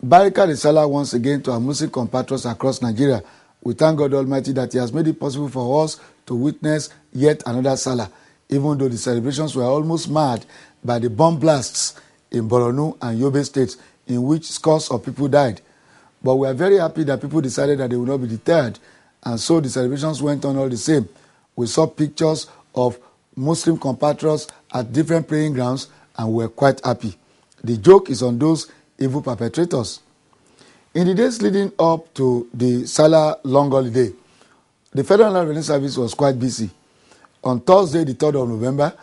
Barika de Salah once again to our Muslim compatriots across Nigeria. We thank God Almighty that He has made it possible for us to witness yet another Salah, even though the celebrations were almost marred by the bomb blasts in Borno and Yobe states, in which scores of people died. But we are very happy that people decided that they will not be deterred, and so the celebrations went on all the same. We saw pictures of Muslim compatriots at different praying grounds, and we were quite happy. The joke is on those evil perpetrators. In the days leading up to the Salah long holiday, the Federal Revenue Service was quite busy. On Thursday, the 3rd of November,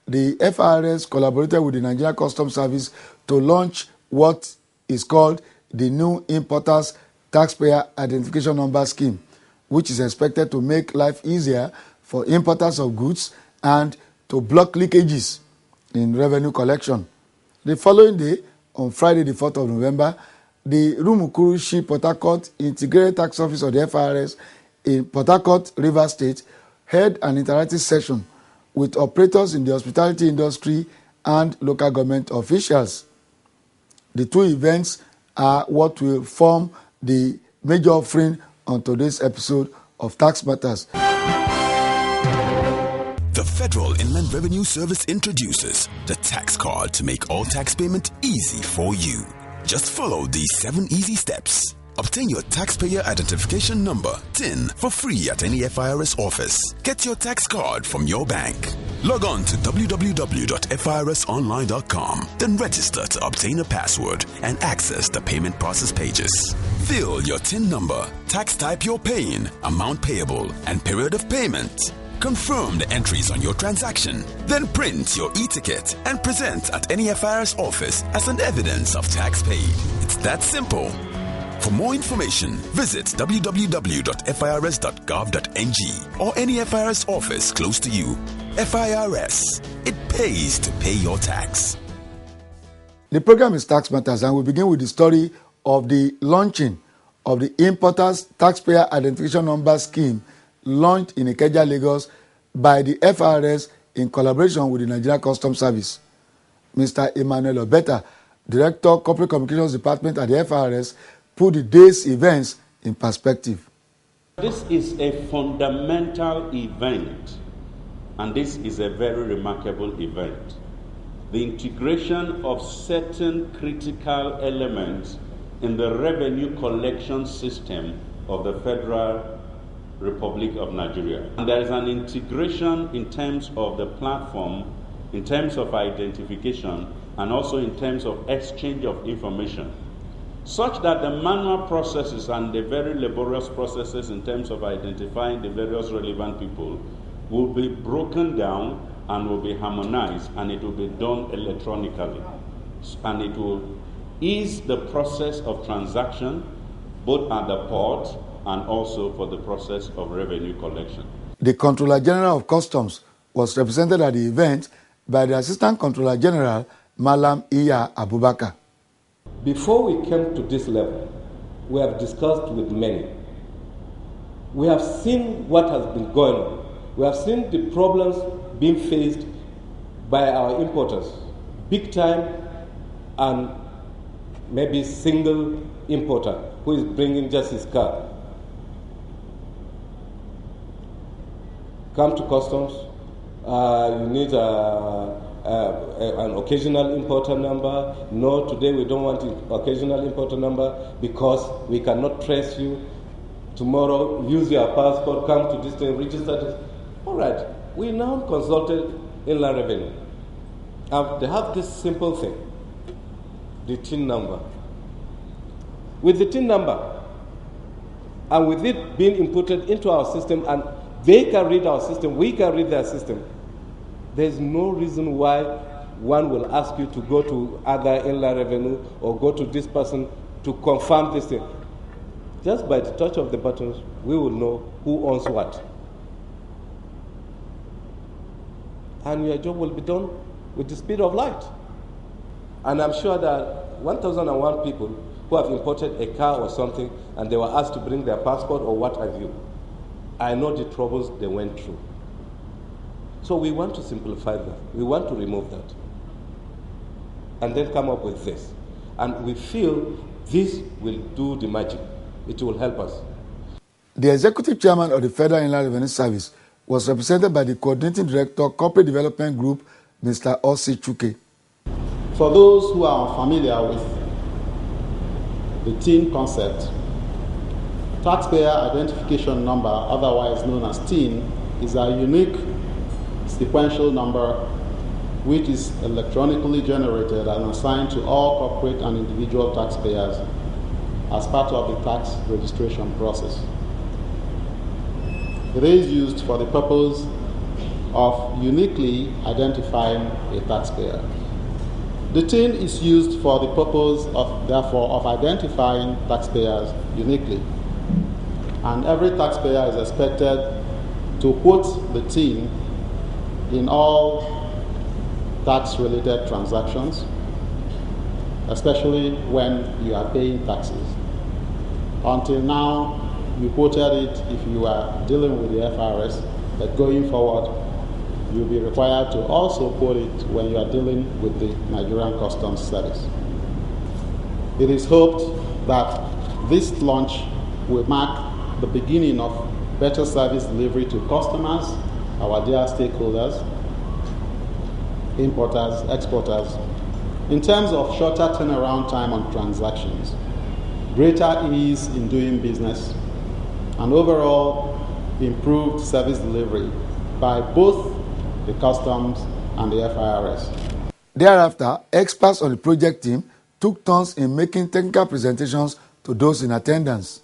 the FRS collaborated with the Nigeria Customs Service to launch what is called the new Importers Taxpayer Identification Number Scheme, which is expected to make life easier for importers of goods and to block leakages in revenue collection. The following day, on Friday the 4th of November, the Rumukuru Shi Port Harcourt Integrated Tax Office of the FRS in Port Harcourt, Rivers State, held an interactive session with operators in the hospitality industry and local government officials. The two events are what will form the major offering on today's episode of Tax Matters. The Federal Inland Revenue Service introduces the tax card to make all tax payment easy for you. Just follow these 7 easy steps. Obtain your taxpayer identification number, TIN, for free at any FIRS office. Get your tax card from your bank. Log on to www.firsonline.com, then register to obtain a password and access the payment process pages. Fill your TIN number, tax type you're paying, amount payable, and period of payment. Confirm the entries on your transaction. Then print your e-ticket and present at any FIRS office as an evidence of tax paid. It's that simple. For more information, visit www.firs.gov.ng or any FIRS office close to you. FIRS. It pays to pay your tax. The program is Tax Matters, and we begin with the story of the launching of the Importers Taxpayer Identification Number Scheme launched in Ikeja, Lagos by the FRS in collaboration with the Nigeria Customs Service. Mr. Emmanuel Obeta, Director Corporate Communications Department at the FRS, put the day's events in perspective. This is a fundamental event, and this is a very remarkable event. The integration of certain critical elements in the revenue collection system of the Federal Republic of Nigeria. And there is an integration in terms of the platform, in terms of identification, and also in terms of exchange of information, such that the manual processes and the very laborious processes in terms of identifying the various relevant people will be broken down and will be harmonized, and it will be done electronically. And it will ease the process of transaction, both at the port and also for the process of revenue collection. The Controller General of Customs was represented at the event by the Assistant Controller General, Malam Iya Abubakar. Before we came to this level, we have discussed with many. We have seen what has been going on. We have seen the problems being faced by our importers, big time and maybe single importer who is bringing just his car. Come to customs, you need an occasional importer number. No, today we don't want an occasional importer number because we cannot trace you. Tomorrow, use your passport, come to this thing, register this. All right, we now consulted Inland Revenue. They have this simple thing, the TIN number. With the TIN number, and with it being inputted into our system, and they can read our system, we can read their system, there's no reason why one will ask you to go to other Inland Revenue or go to this person to confirm this thing. Just by the touch of the buttons, we will know who owns what. And your job will be done with the speed of light. And I'm sure that 1,001 people who have imported a car or something and they were asked to bring their passport or what have you, I know the troubles they went through. So we want to simplify that. We want to remove that. And then come up with this. And we feel This will do the magic. It will help us. The executive chairman of the Federal Inland Revenue Service was represented by the coordinating director, Corporate Development Group, Mr. Osi Chuke. For those who are familiar with the TIN concept, Taxpayer Identification Number, otherwise known as TIN, is a unique sequential number which is electronically generated and assigned to all corporate and individual taxpayers as part of the tax registration process. It is used for the purpose of uniquely identifying a taxpayer. The TIN is used for the purpose of identifying taxpayers uniquely. And every taxpayer is expected to quote the TIN in all tax-related transactions, especially when you are paying taxes. Until now, you quoted it if you are dealing with the FRS, but going forward, you'll be required to also quote it when you are dealing with the Nigerian Customs Service. It is hoped that this launch will mark the beginning of better service delivery to customers, our dear stakeholders, importers, exporters, in terms of shorter turnaround time on transactions, greater ease in doing business, and overall improved service delivery by both the customs and the FIRS. Thereafter, experts on the project team took turns in making technical presentations to those in attendance.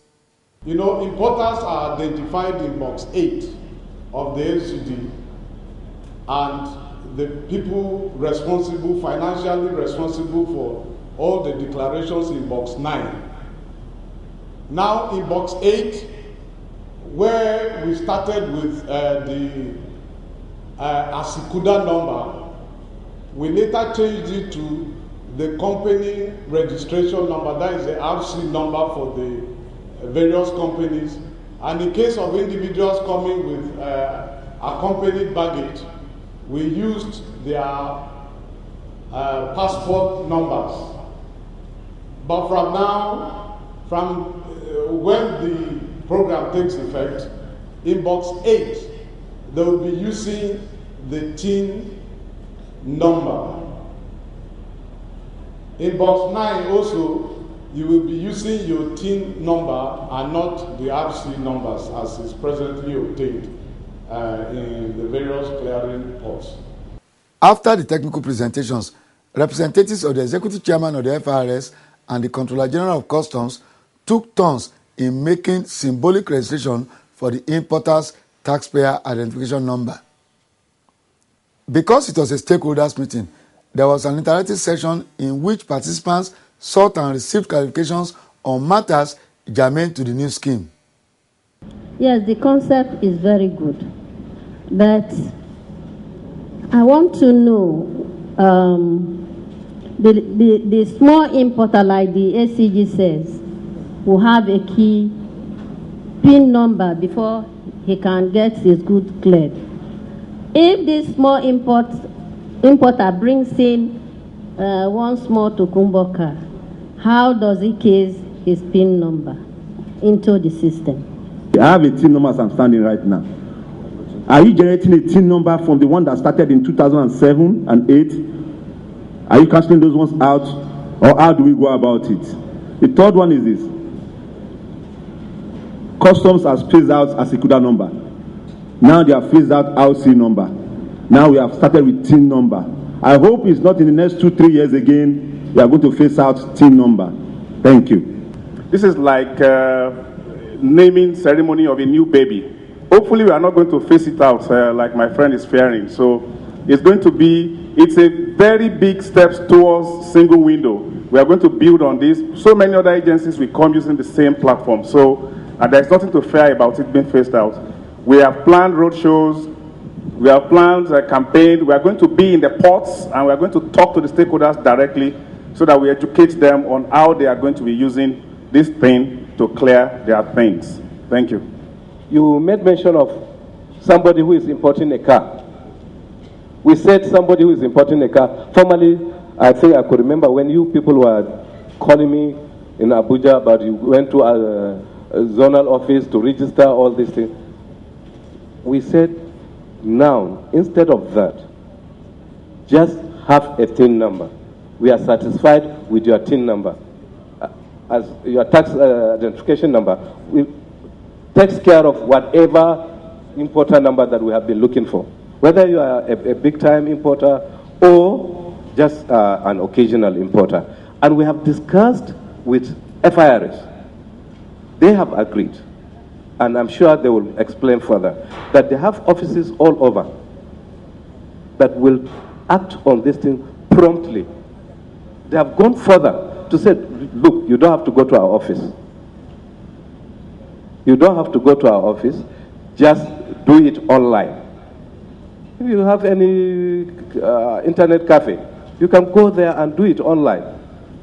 You know, importers are identified in box 8 of the LCD, and the people responsible, financially responsible for all the declarations in box 9. Now in box 8, where we started with the Asikuda number, we later changed it to the company registration number, that is the RC number for the various companies. And in case of individuals coming with accompanied baggage, we used their passport numbers. But from now, from when the program takes effect, in box 8, they will be using the TIN number. In box 9 also, you will be using your TIN number and not the RC numbers as is presently obtained in the various clearing ports. After the technical presentations, representatives of the executive chairman of the FIRS and the Controller General of Customs took turns in making symbolic registration for the importer's taxpayer identification number. Because it was a stakeholders meeting, there was an interactive session in which participants sought and received clarifications on matters germane to the new scheme. Yes, the concept is very good, but I want to know the small importer, like the ACG says, will have a key PIN number before he can get his goods cleared. If this small importer brings in one small Tokumbo car, how does he case his PIN number into the system? I have a TIN number as I'm standing right now. Are you generating a TIN number from the one that started in 2007 and 8? Are you cancelling those ones out, or how do we go about it? The third one is this. Customs has phased out Asikuda number. Now they have phased out RC number. Now we have started with TIN number. I hope it's not in the next 2-3 years again we are going to phase out TIN number. Thank you. This is like naming ceremony of a new baby. Hopefully we are not going to phase it out like my friend is fearing. So it's a very big step towards single window. We are going to build on this. So many other agencies will come using the same platform. So there's nothing to fear about it being phased out. We have planned roadshows. We have planned a campaign. We are going to be in the ports and we are going to talk to the stakeholders directly so that we educate them on how they are going to be using this thing to clear their things. Thank you. You made mention of somebody who is importing a car. We said somebody who is importing a car. Formerly, I think I could remember when you people were calling me in Abuja, but you went to a zonal office to register all these things. We said, now, instead of that, just have a TIN number. We are satisfied with your TIN number. As your tax identification number, it takes care of whatever importer number that we have been looking for. Whether you are a big-time importer or just an occasional importer. And we have discussed with FIRS. They have agreed, and I'm sure they will explain further, that they have offices all over that will act on this thing promptly. They have gone further to say, look, you don't have to go to our office. You don't have to go to our office, just do it online. If you have any internet cafe, you can go there and do it online.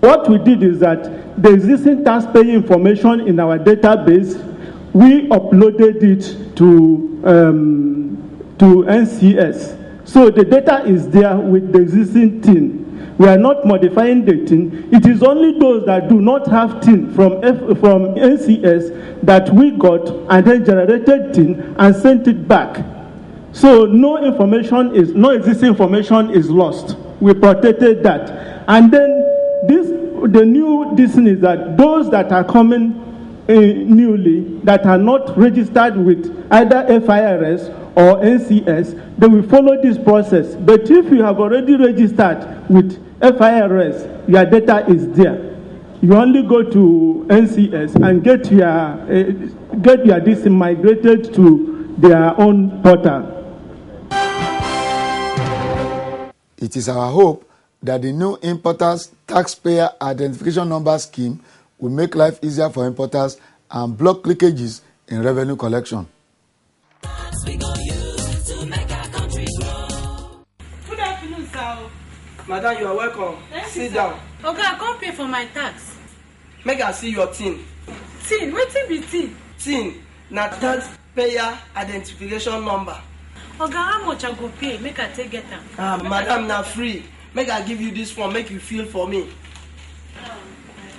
What we did is that the existing taxpayer information in our database, we uploaded it to NCS. So the data is there with the existing TIN. We are not modifying the TIN. It is only those that do not have TIN from NCS that we got and then generated TIN and sent it back. So no existing information is lost. We protected that. And then the new thing is that those that are coming newly, that are not registered with either FIRS or NCS, they will follow this process. But if you have already registered with FIRS, your data is there. You only go to NCS and get your this migrated to their own portal. It is our hope that the new Importers Taxpayer Identification Number Scheme will make life easier for importers and block leakages in revenue collection. Good afternoon, sir. Madam, you are welcome. Sit down. Okay, I come pay for my tax. Make I see your TIN. TIN? Wetin be TIN? TIN na taxpayer identification number. Oga, how much I go pay? Make I take get am. Madam, na free. Make I give you this form, make you fill for me.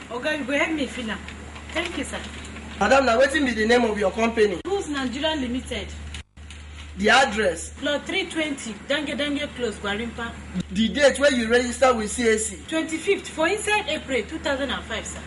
Oga, you go help me fill am. Thank you, sir. Madam, now wetin be the name of your company? Who's Nigeria Limited? The address? Plot 320, Dange Close, Gwarimpa. The date where you register with CAC? 25th, for inside April 2005, sir.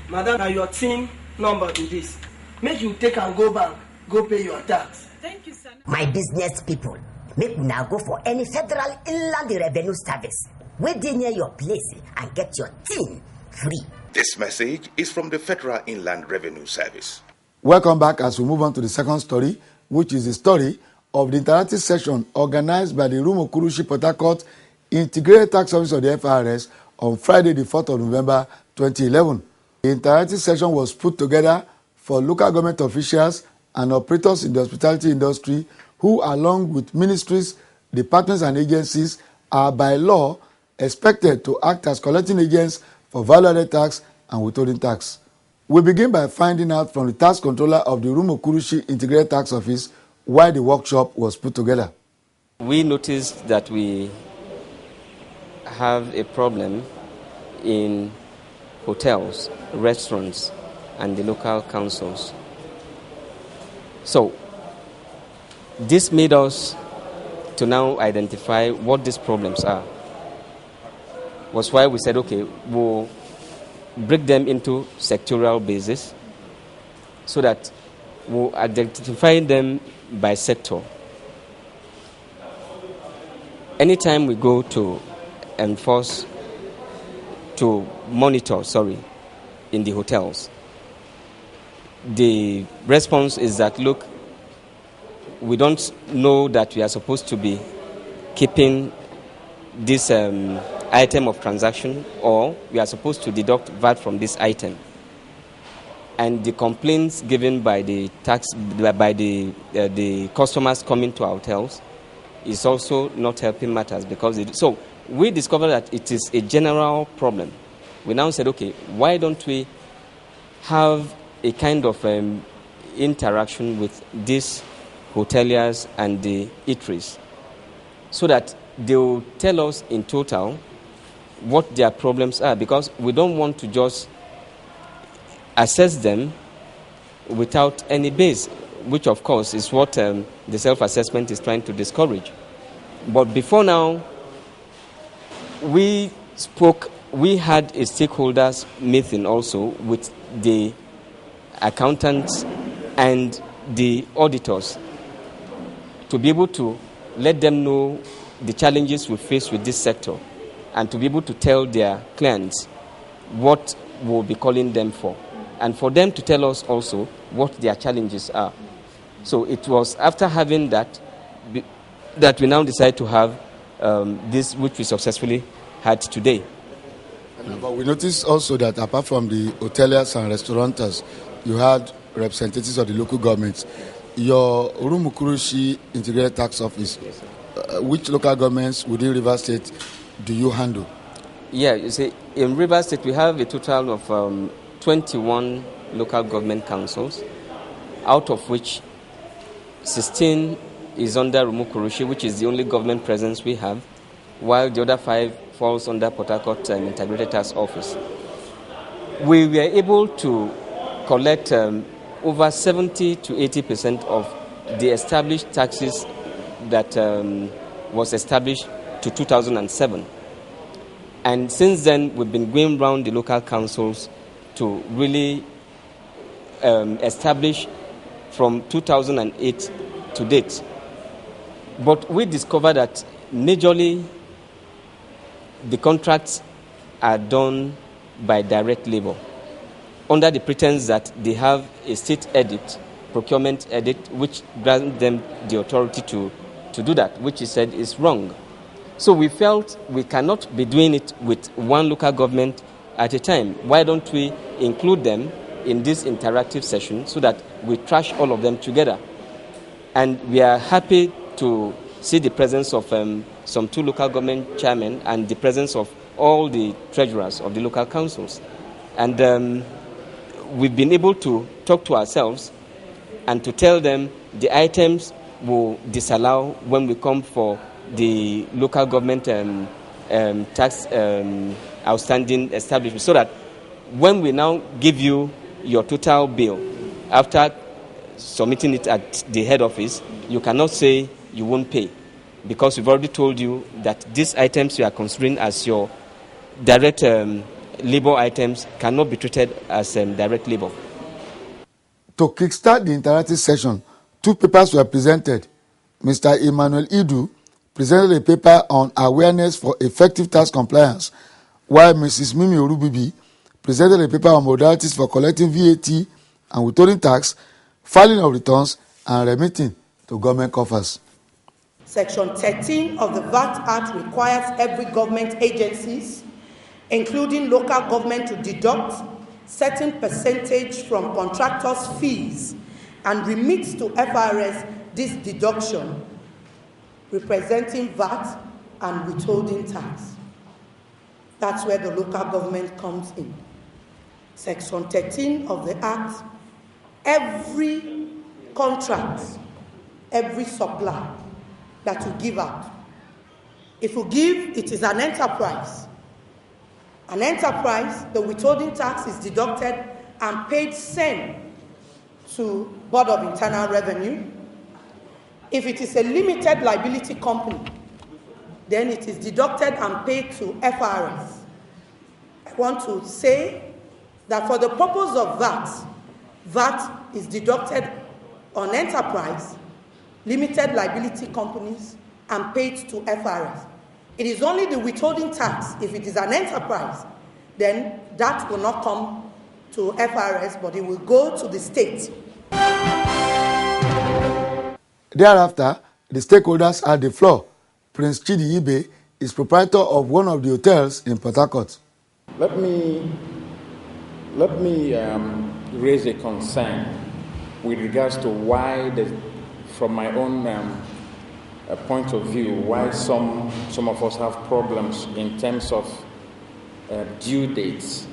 Madam, now your TIN number be this. Make you take and go bank, go pay your tax. Thank you, sir. My business people, make now go for any federal inland revenue service. Wait near your place and get your TIN free. This message is from the Federal Inland Revenue Service. Welcome back as we move on to the second story, which is the story of the interactive session organized by the Rumukurushi Port Harcourt Integrated Tax Office of the FIRS on Friday, the 4th of November 2011. The interactive session was put together for local government officials and operators in the hospitality industry who, along with ministries, departments and agencies, are by law expected to act as collecting agents for value-added tax and withholding tax. We begin by finding out from the tax controller of the Rumukurushi Integrated Tax Office why the workshop was put together. We noticed that we have a problem in hotels, restaurants, and the local councils. So, this made us to now identify what these problems are. Was why we said, okay, we'll break them into sectoral basis so that we'll identify them by sector. Anytime we go to monitor in the hotels, the response is that, look, we don't know that we are supposed to be keeping this item of transaction, or we are supposed to deduct VAT from this item. And the complaints given by the customers coming to our hotels is also not helping matters, because so we discovered that it is a general problem. We now said, okay, why don't we have a kind of interaction with these hoteliers and the eateries, so that they will tell us in total what their problems are, because we don't want to just assess them without any base, which of course is what the self-assessment is trying to discourage. But before now, we had a stakeholders meeting also with the accountants and the auditors to be able to let them know the challenges we face with this sector and to be able to tell their clients what we'll be calling them for, and for them to tell us also what their challenges are. So it was after having that that we now decide to have this, which we successfully had today. But we noticed also that apart from the hoteliers and restaurateurs, you had representatives of the local governments. Your Urumukurushi Integrated Tax Office, which local governments within Rivers State do you handle? Yeah, you see, in Rivers State we have a total of 21 local government councils, out of which 16 is under Urumukurushi, which is the only government presence we have, while the other 5 falls under Port Harcourt Integrated Tax Office. We were able to collect over 70 to 80% of the established taxes that was established to 2007. And since then, we've been going around the local councils to really establish from 2008 to date. But we discovered that majorly the contracts are done by direct labor under the pretense that they have a state edit, procurement edit, which grants them the authority to do that, which he said is wrong. So we felt we cannot be doing it with one local government at a time. Why don't we include them in this interactive session so that we trash all of them together? And we are happy to see the presence of some 2 local government chairmen and the presence of all the treasurers of the local councils. And we've been able to talk to ourselves and to tell them the items will disallow when we come for the local government tax outstanding establishment, so that when we now give you your total bill after submitting it at the head office, you cannot say you won't pay, because we've already told you that these items you are considering as your direct labor items cannot be treated as direct labor. To kickstart the interactive session, 2 papers were presented. Mr. Emmanuel Idu presented a paper on awareness for effective tax compliance, while Mrs. Mimi Orubibi presented a paper on modalities for collecting VAT and withholding tax, filing of returns, and remitting to government coffers. Section 13 of the VAT Act requires every government agencies, including local government, to deduct certain percentage from contractors' fees and remit to FRS this deduction, representing VAT and withholding tax. That's where the local government comes in. Section 13 of the Act, every contract, every supply that you give out, if you give, it is an enterprise. An enterprise, the withholding tax is deducted and paid same to Board of Internal Revenue. If it is a limited liability company, then it is deducted and paid to FRS. I want to say that for the purpose of VAT is deducted on enterprise, limited liability companies, and paid to FRS. It is only the withholding tax, if it is an enterprise, then that will not come to FRS, but it will go to the state. Thereafter, the stakeholders had the floor. Prince Chidi Ibe is proprietor of one of the hotels in Port Harcourt. Let me raise a concern with regards to why, from my own point of view, why some of us have problems in terms of due dates.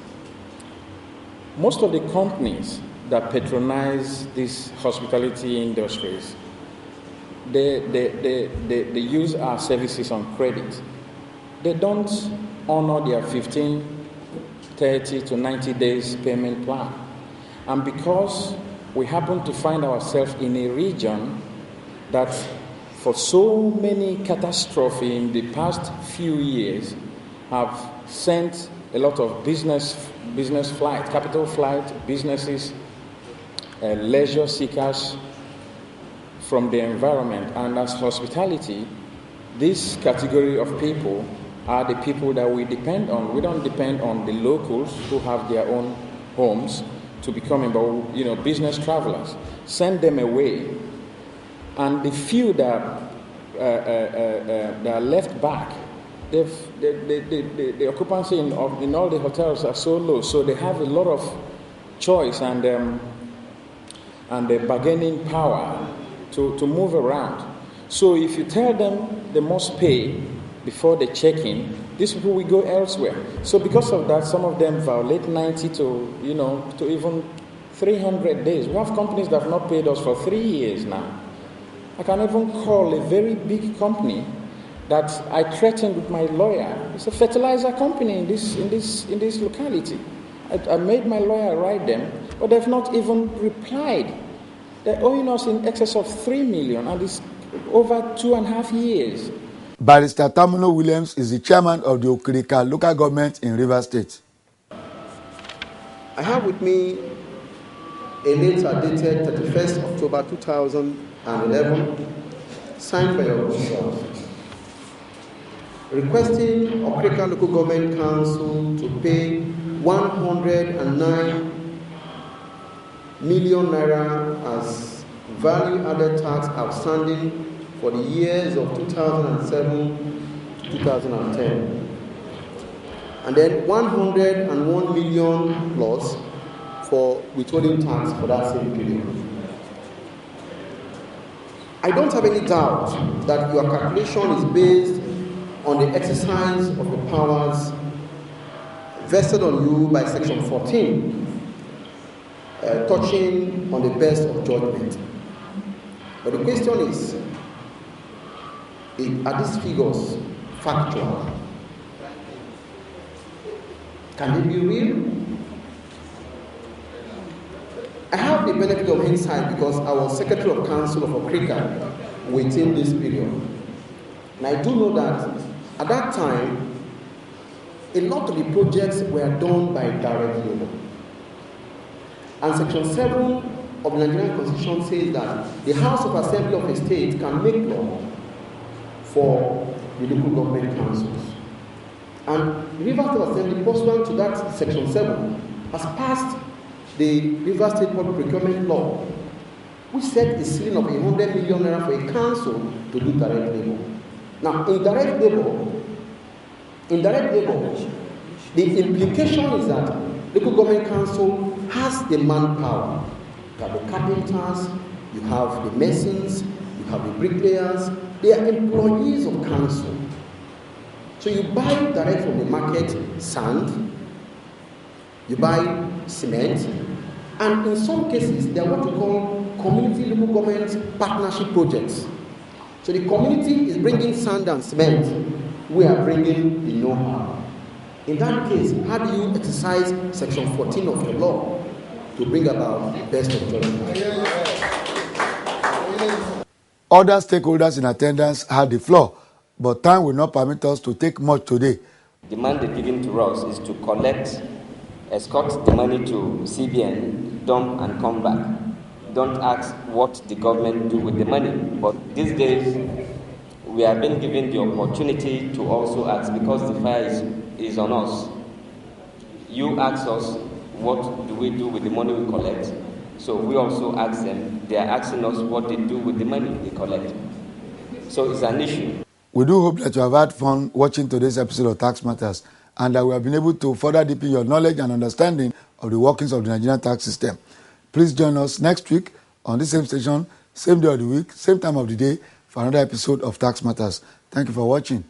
Most of the companies that patronize these hospitality industries, they use our services on credit. They don't honor their 15, 30 to 90 days payment plan. And because we happen to find ourselves in a region that for so many catastrophes in the past few years have sent a lot of business flight, capital flight, businesses, leisure seekers from the environment. And as hospitality, this category of people are the people that we depend on. We don't depend on the locals who have their own homes to become, business travelers. Send them away. And the few that are left back, the occupancy in all the hotels are so low, so they have a lot of choice and the bargaining power to move around. So if you tell them they must pay before they check in, these people will go elsewhere. So because of that, some of them violate 90 to even 300 days. We have companies that have not paid us for 3 years now. I can even call a very big company that I threatened with my lawyer. It's a fertilizer company in this locality. I made my lawyer write them, but they've not even replied. They're owing us in excess of 3 million, and it's over 2.5 years. Barrister Tamuno Williams is the chairman of the Okirika local government in Rivers State. I have with me a letter dated 31st October 2011, signed by your yourself, requesting Okirika Local Government Council to pay 109 million naira as value-added tax outstanding for the years of 2007 to 2010, and then 101 million plus for withholding tax for that same period. I don't have any doubt that your calculation is based on the exercise of the powers vested on you by Section 14, touching on the best of judgment. But the question is, are these figures factual? Can they be real? I have the benefit of insight because I was Secretary of Council of Okirika within this period. And I do know that at that time, a lot of the projects were done by direct labor. And Section 7 of the Nigerian Constitution says that the House of Assembly of a state can make law for the local government councils. And the Rivers State Assembly, pursuant to that Section 7, has passed the Rivers State Public Procurement Law, which set a ceiling of 100 million naira for a council to do direct labor. Now, in direct labor, the implication is that local government council has the manpower. You have the carpenters, you have the masons, you have the bricklayers. They are employees of council. So you buy direct from the market sand, you buy cement, and in some cases they are what we call community local government partnership projects. So the community is bringing sand and cement, we are bringing the know-how. In that case, how do you exercise Section 14 of the law to bring about the best of judgment? Other stakeholders in attendance had the floor, but time will not permit us to take much today. The mandate given to us is to collect, escort the money to CBN, dump and come back. Don't ask what the government do with the money. But these days, we have been given the opportunity to also ask, because the fire is on us. You ask us, what do we do with the money we collect? So we also ask them, they are asking us what they do with the money they collect. So it's an issue. We do hope that you have had fun watching today's episode of Tax Matters, and that we have been able to further deepen your knowledge and understanding of the workings of the Nigerian tax system. Please join us next week on the same station, same day of the week, same time of the day for another episode of Tax Matters. Thank you for watching.